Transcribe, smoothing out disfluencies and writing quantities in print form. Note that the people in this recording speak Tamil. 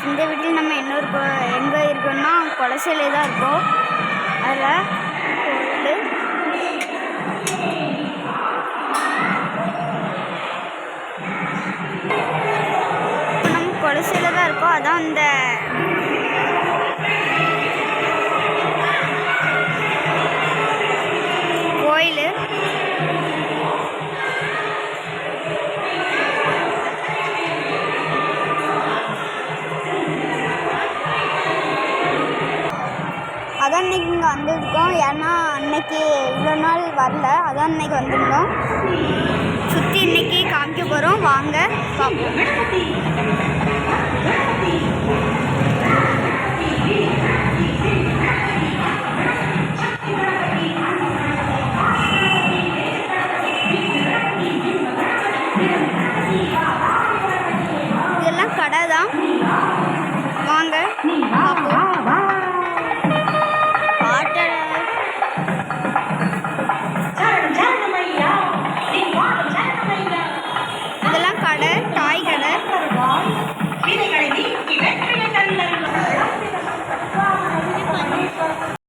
இந்த வீட்டில் நம்ம எங்கே இருக்கோம்னா கொலசையிலே தான் இருக்கோம். அதில் கோயில் நம்ம கொலசையில் தான் இருக்கோம். அதான் அந்த கோயில். அதான் இன்றைக்கி இங்கே வந்துருக்கோம். ஏன்னா அன்னைக்கு இவ்வளோ நாள் வரல, அதான் இன்றைக்கி வந்துருந்தோம். சுற்றி இன்றைக்கி காமிக்க போகிறோம், வாங்க பார்ப்போம்.